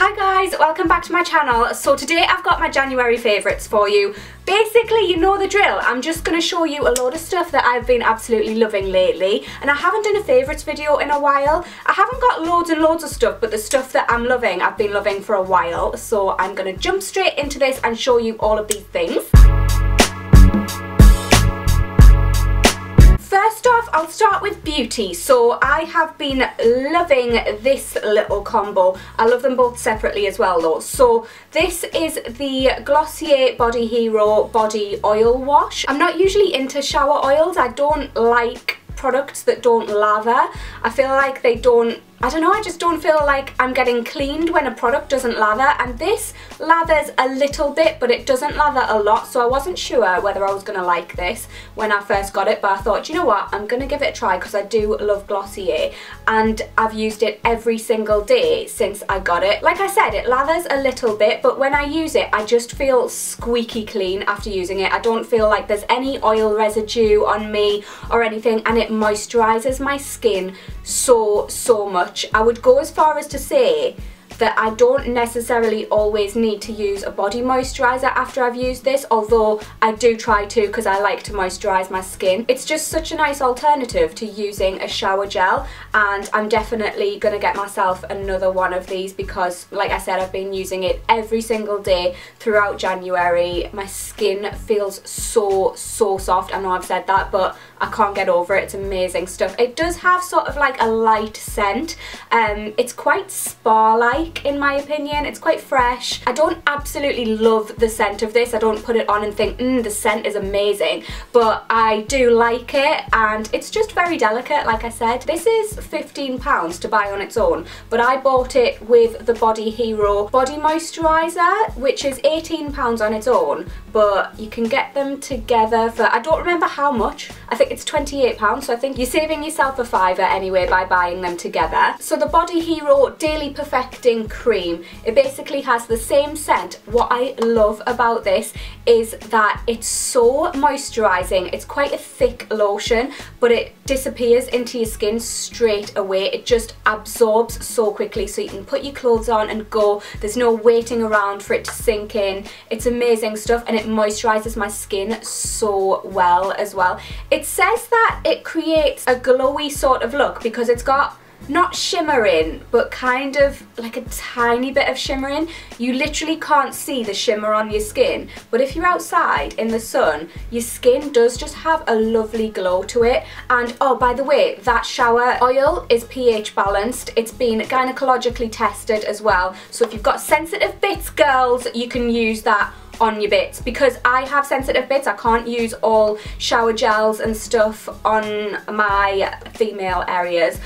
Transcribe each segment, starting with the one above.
Hi guys, welcome back to my channel. So today I've got my January favourites for you. Basically, you know the drill. I'm just going to show you a load of stuff that I've been absolutely loving lately. And I haven't done a favourites video in a while. I haven't got loads and loads of stuff, but the stuff that I'm loving, I've been loving for a while. So I'm going to jump straight into this and show you all of these things. First off, I'll start with beauty. So I have been loving this little combo. I love them both separately as well though. So this is the Glossier Body Hero Body Oil Wash. I'm not usually into shower oils. I don't like products that don't lather. I feel like they don't, I don't know, I just don't feel like I'm getting cleaned when a product doesn't lather, and this lathers a little bit but it doesn't lather a lot, so I wasn't sure whether I was going to like this when I first got it, but I thought, you know what, I'm going to give it a try because I do love Glossier and I've used it every single day since I got it. Like I said, it lathers a little bit, but when I use it I just feel squeaky clean after using it. I don't feel like there's any oil residue on me or anything, and it moisturizes my skin so much. I would go as far as to say that I don't necessarily always need to use a body moisturiser after I've used this, although I do try to because I like to moisturise my skin. It's just such a nice alternative to using a shower gel, and I'm definitely going to get myself another one of these because, like I said, I've been using it every single day throughout January. My skin feels so soft. I know I've said that, but I can't get over it. It's amazing stuff. It does have sort of like a light scent. It's quite spa-like in my opinion. It's quite fresh. I don't absolutely love the scent of this. I don't put it on and think, the scent is amazing, but I do like it, and it's just very delicate. Like I said, this is £15 to buy on its own, but I bought it with the Body Hero Body Moisturiser, which is £18 on its own, but you can get them together for, I don't remember how much, I think it's £28, so I think you're saving yourself a fiver anyway by buying them together. So the Body Hero Daily Perfecting Cream, it basically has the same scent. What I love about this is that it's so moisturising. It's quite a thick lotion, but it disappears into your skin straight away. It just absorbs so quickly, so you can put your clothes on and go. There's no waiting around for it to sink in. It's amazing stuff, and it moisturises my skin so well as well. It says that it creates a glowy sort of look because it's got not shimmering, but kind of like a tiny bit of shimmering. You literally can't see the shimmer on your skin, but if you're outside in the sun, your skin does just have a lovely glow to it. And oh, by the way, that shower oil is pH balanced. It's been gynecologically tested as well, so if you've got sensitive bits, girls, you can use that on your bits. Because I have sensitive bits, I can't use all shower gels and stuff on my female areas,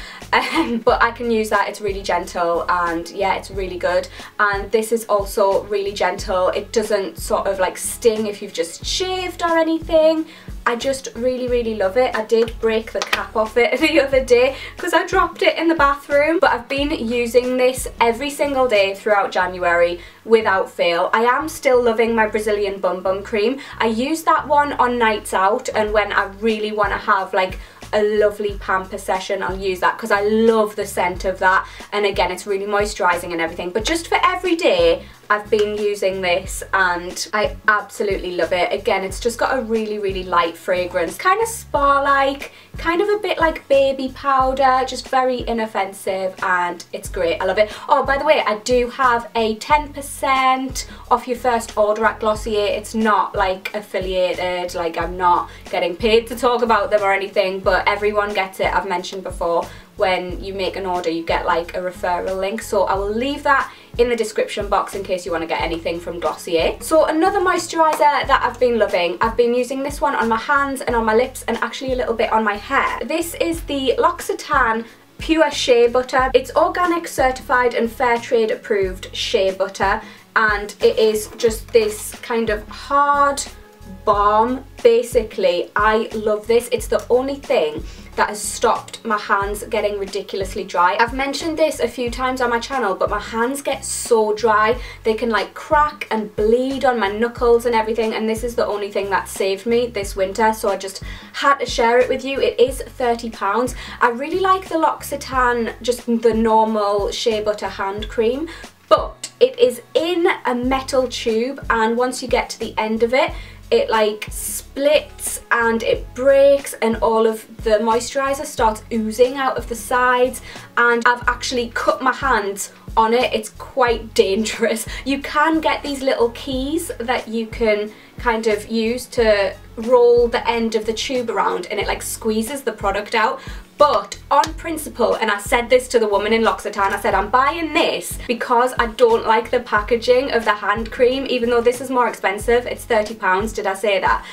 but I can use that. It's really gentle, and yeah, it's really good. And this is also really gentle. It doesn't sort of like sting if you've just shaved or anything. I just really love it. I did break the cap off it the other day because I dropped it in the bathroom, but I've been using this every single day throughout January without fail. I am still loving my Brazilian Bum Bum cream. I use that one on nights out, and when I really want to have like a lovely pamper session, I'll use that because I love the scent of that, and again, it's really moisturising and everything. But just for every day, I've been using this and I absolutely love it. Again, it's just got a really light fragrance, kind of spa-like, kind of a bit like baby powder, just very inoffensive, and it's great. I love it. Oh, by the way, I do have a 10% off your first order at Glossier. It's not like affiliated, like I'm not getting paid to talk about them or anything, but everyone gets it. I've mentioned before, when you make an order you get like a referral link, so I will leave that in the description box in case you want to get anything from Glossier. So another moisturiser that I've been loving, I've been using this one on my hands and on my lips and actually a little bit on my hair. This is the L'Occitane Pure Shea Butter. It's organic, certified and fair trade approved shea butter, and it is just this kind of hard balm. Basically, I love this. It's the only thing that has stopped my hands getting ridiculously dry. I've mentioned this a few times on my channel, but my hands get so dry. They can like crack and bleed on my knuckles and everything, and this is the only thing that saved me this winter, so I just had to share it with you. It is £30. I really like the L'Occitane, just the normal shea butter hand cream, but It is in a metal tube, and once you get to the end of it, it like splits and it breaks and all of the moisturiser starts oozing out of the sides, and I've actually cut my hands on it. It's quite dangerous. You can get these little keys that you can kind of use to roll the end of the tube around, and it like squeezes the product out. But on principle, and I said this to the woman in L'Occitane, I said I'm buying this because I don't like the packaging of the hand cream, even though this is more expensive. It's £30, did I say that?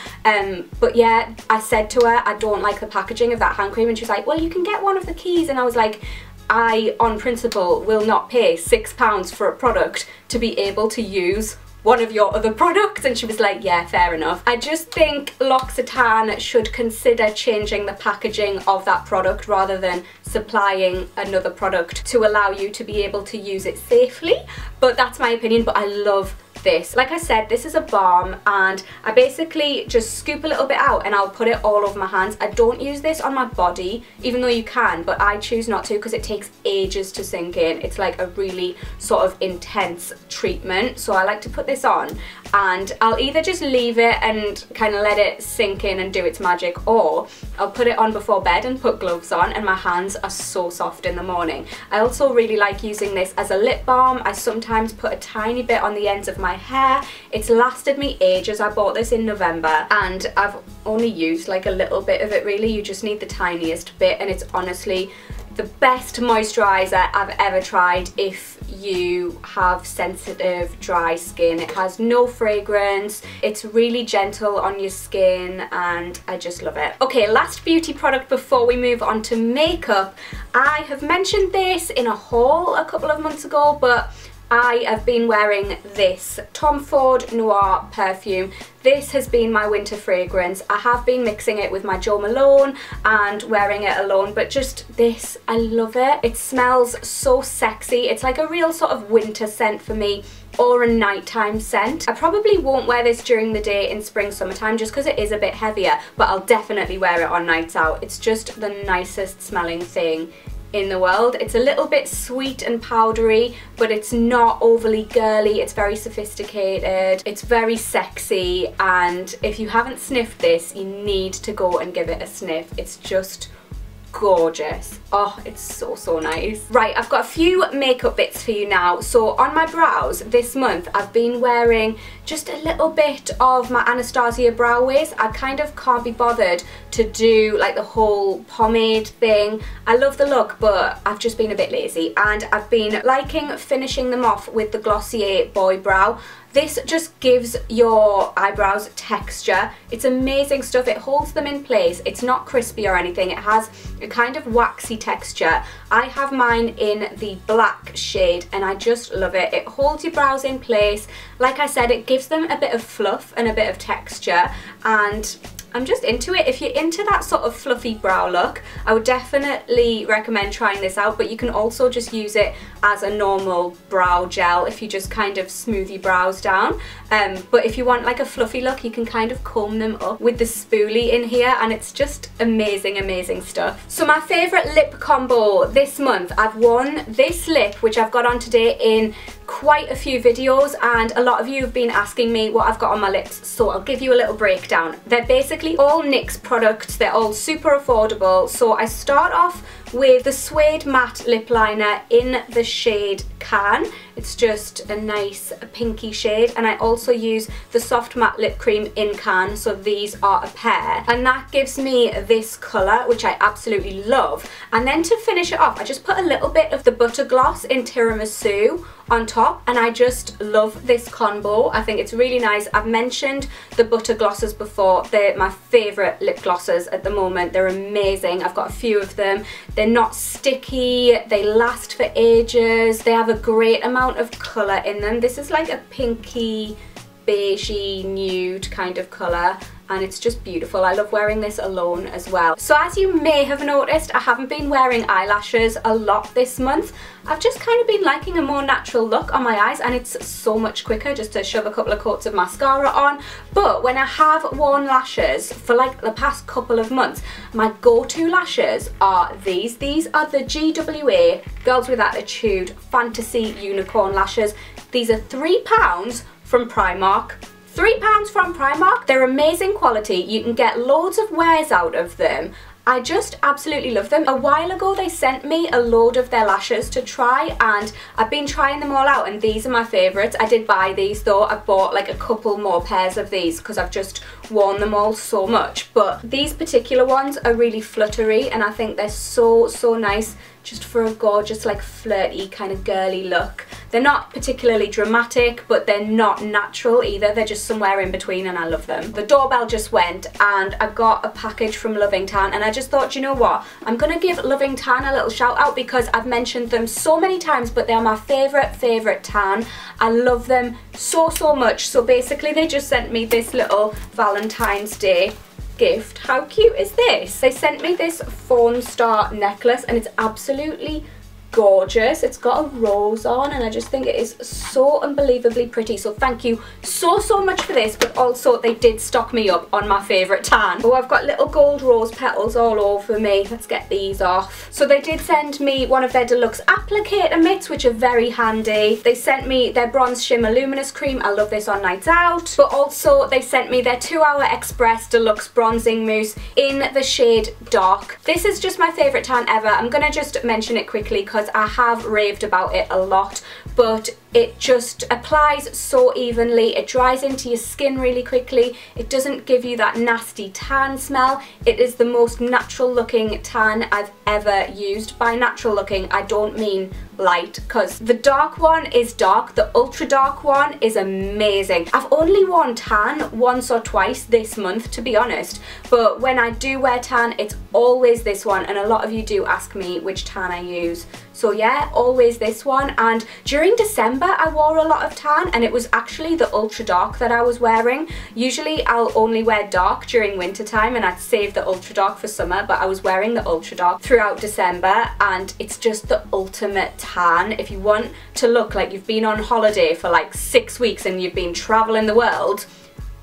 But yeah, I said to her I don't like the packaging of that hand cream, and she was like, well, you can get one of the keys. And I was like, I on principle will not pay £6 for a product to be able to use one of your other products. And she was like, yeah, fair enough. I just think L'Occitane should consider changing the packaging of that product rather than supplying another product to allow you to be able to use it safely. But that's my opinion, but I love this. Like I said, this is a balm, and I basically just scoop a little bit out and I'll put it all over my hands. I don't use this on my body, even though you can, but I choose not to because it takes ages to sink in. It's like a really sort of intense treatment, so I like to put this on, and I'll either just leave it and kind of let it sink in and do its magic, or I'll put it on before bed and put gloves on, and my hands are so soft in the morning. I also really like using this as a lip balm. I sometimes put a tiny bit on the ends of my hair. It's lasted me ages. I bought this in November and I've only used like a little bit of it really. You just need the tiniest bit, and it's honestly the best moisturiser I've ever tried if you have sensitive dry skin. It has no fragrance, it's really gentle on your skin, and I just love it. Okay, last beauty product before we move on to makeup. I have mentioned this in a haul a couple of months ago, but I have been wearing this Tom Ford Noir perfume. This has been my winter fragrance. I have been mixing it with my Jo Malone and wearing it alone, but just this, I love it. It smells so sexy. It's like a real sort of winter scent for me, or a nighttime scent. I probably won't wear this during the day in spring, summertime, just because it is a bit heavier, but I'll definitely wear it on nights out. It's just the nicest smelling thing in the world. It's a little bit sweet and powdery, but it's not overly girly. It's very sophisticated, it's very sexy, and if you haven't sniffed this, you need to go and give it a sniff. It's just gorgeous. Oh, it's so nice. Right, I've got a few makeup bits for you now. So on my brows this month, I've been wearing just a little bit of my Anastasia Brow Wiz. I kind of can't be bothered to do like the whole pomade thing. I love the look, but I've just been a bit lazy, and I've been liking finishing them off with the Glossier Boy Brow. This just gives your eyebrows texture. It's amazing stuff. It holds them in place. It's not crispy or anything. It has a kind of waxy texture. I have mine in the black shade and I just love it. It holds your brows in place. Like I said, it gives them a bit of fluff and a bit of texture, and I'm just into it. If you're into that sort of fluffy brow look, I would definitely recommend trying this out, but you can also just use it as a normal brow gel if you just kind of smooth your brows down. But if you want like a fluffy look, you can kind of comb them up with the spoolie in here, and it's just amazing stuff. So my favourite lip combo this month, I've worn this lip, which I've got on today in quite a few videos, and a lot of you have been asking me what I've got on my lips, so I'll give you a little breakdown. They're basically all NYX products. They're all super affordable. So I start off with the Suede Matte Lip Liner in the shade Can. It's just a nice pinky shade, and I also use the Soft Matte Lip Cream in Can, so these are a pair, and that gives me this colour, which I absolutely love. And then to finish it off, I just put a little bit of the Butter Gloss in Tiramisu on top, and I just love this combo. I think it's really nice. I've mentioned the Butter Glosses before. They're my favourite lip glosses at the moment. They're amazing. I've got a few of them. They're not sticky, they last for ages, they have a great amount of colour in them. This is like a pinky, beigey, nude kind of colour, and it's just beautiful. I love wearing this alone as well. So as you may have noticed, I haven't been wearing eyelashes a lot this month. I've just kind of been liking a more natural look on my eyes, and it's so much quicker just to shove a couple of coats of mascara on. But when I have worn lashes for like the past couple of months, my go-to lashes are these. These are the GWA Girls with Attitude Fantasy Unicorn Lashes. These are £3 from Primark. £3 from Primark. They're amazing quality. You can get loads of wears out of them. I just absolutely love them. A while ago they sent me a load of their lashes to try, and I've been trying them all out, and these are my favourites. I did buy these though. I bought like a couple more pairs of these because I've just worn them all so much. But these particular ones are really fluttery, and I think they're so nice just for a gorgeous like flirty kind of girly look. They're not particularly dramatic, but they're not natural either. They're just somewhere in between, and I love them. The doorbell just went and I got a package from Loving Tan, and I just thought, you know what, I'm gonna give Loving Tan a little shout out because I've mentioned them so many times, but they are my favourite tan. I love them so much. So basically they just sent me this little Valentine's Day gift. How cute is this? They sent me this fawn star necklace, and it's absolutely gorgeous. It's got a rose on, and I just think it is so unbelievably pretty. So thank you so much for this, but also they did stock me up on my favourite tan. Oh, I've got little gold rose petals all over me. Let's get these off. So they did send me one of their deluxe applicator mitts, which are very handy. They sent me their bronze shimmer luminous cream. I love this on nights out. But also they sent me their 2-hour express deluxe bronzing mousse in the shade dark. This is just my favourite tan ever. I'm gonna just mention it quickly because I have raved about it a lot, but it just applies so evenly. It dries into your skin really quickly. It doesn't give you that nasty tan smell. It is the most natural looking tan I've ever used. By natural looking, I don't mean light, because the dark one is dark. The ultra dark one is amazing. I've only worn tan once or twice this month, to be honest, but when I do wear tan, it's always this one, and a lot of you do ask me which tan I use. So yeah, always this one. And during December I wore a lot of tan, and it was actually the ultra dark that I was wearing. Usually I'll only wear dark during winter time, and I'd save the ultra dark for summer, but I was wearing the ultra dark throughout December, and it's just the ultimate tan. If you want to look like you've been on holiday for like 6 weeks and you've been traveling the world,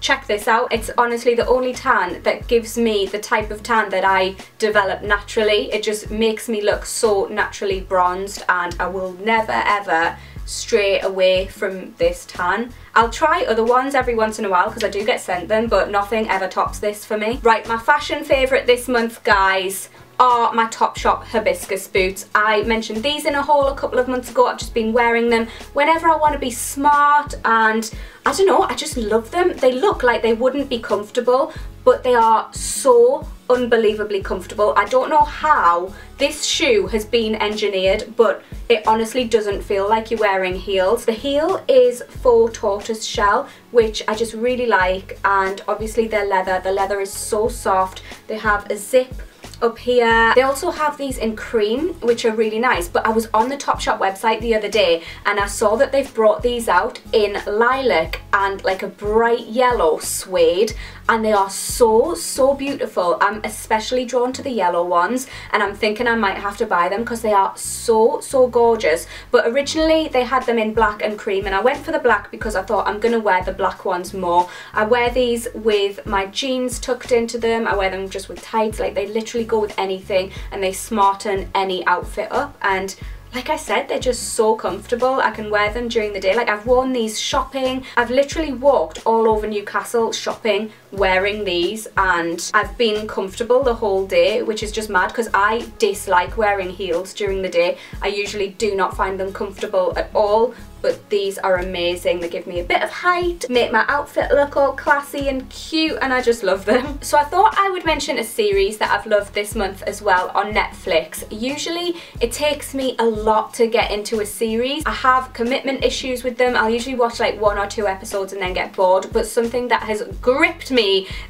check this out. It's honestly the only tan that gives me the type of tan that I develop naturally. It just makes me look so naturally bronzed, and I will never ever stray away from this tan. I'll try other ones every once in a while because I do get sent them, but nothing ever tops this for me. Right, my fashion favourite this month, guys, are my Topshop hibiscus boots. I mentioned these in a haul a couple of months ago. I've just been wearing them whenever I want to be smart, and I don't know, I just love them. They look like they wouldn't be comfortable, but they are so unbelievably comfortable. I don't know how this shoe has been engineered, but it honestly doesn't feel like you're wearing heels. The heel is faux tortoise shell, which I just really like, and obviously they're leather. The leather is so soft. They have a zip up here. They also have these in cream, which are really nice, but I was on the Topshop website the other day and I saw that they've brought these out in lilac and like a bright yellow suede, and they are so beautiful. I'm especially drawn to the yellow ones, and I'm thinking I might have to buy them because they are so gorgeous. But originally they had them in black and cream, and I went for the black because I thought I'm gonna wear the black ones more. I wear these with my jeans tucked into them. I wear them just with tights. Like, they literally go with anything, and they smarten any outfit up. And like I said, they're just so comfortable. I can wear them during the day. Like, I've worn these shopping. I've literally walked all over Newcastle shopping wearing these, and I've been comfortable the whole day, which is just mad because I dislike wearing heels during the day. I usually do not find them comfortable at all, but these are amazing. They give me a bit of height, make my outfit look all classy and cute, and I just love them. So I thought I would mention a series that I've loved this month as well on Netflix. Usually it takes me a lot to get into a series. I have commitment issues with them. I'll usually watch like 1 or 2 episodes and then get bored, but something that has gripped me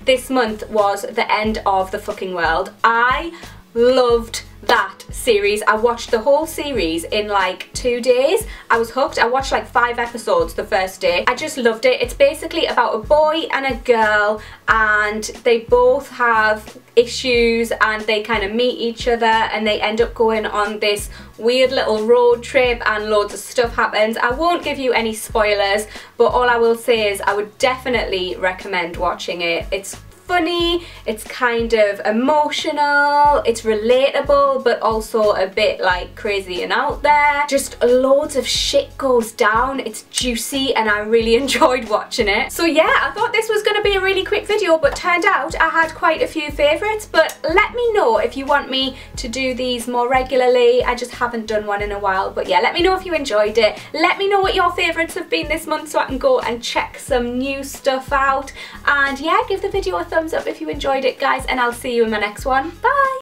this month was The End of the Fucking World. I loved that series. I watched the whole series in like 2 days. I was hooked. I watched like 5 episodes the first day. I just loved it. It's basically about a boy and a girl, and they both have issues, and they kind of meet each other, and they end up going on this weird little road trip, and loads of stuff happens. I won't give you any spoilers, but all I will say is I would definitely recommend watching it. It's funny, it's kind of emotional, it's relatable, but also a bit like crazy and out there. Just loads of shit goes down. It's juicy and I really enjoyed watching it. So yeah, I thought this was going to be a really quick video, but turned out I had quite a few favourites. But let me know if you want me to do these more regularly. I just haven't done one in a while. But yeah, let me know if you enjoyed it. Let me know what your favourites have been this month so I can go and check some new stuff out. And yeah, give the video a thumbs up if you enjoyed it, guys, and I'll see you in my next one. Bye!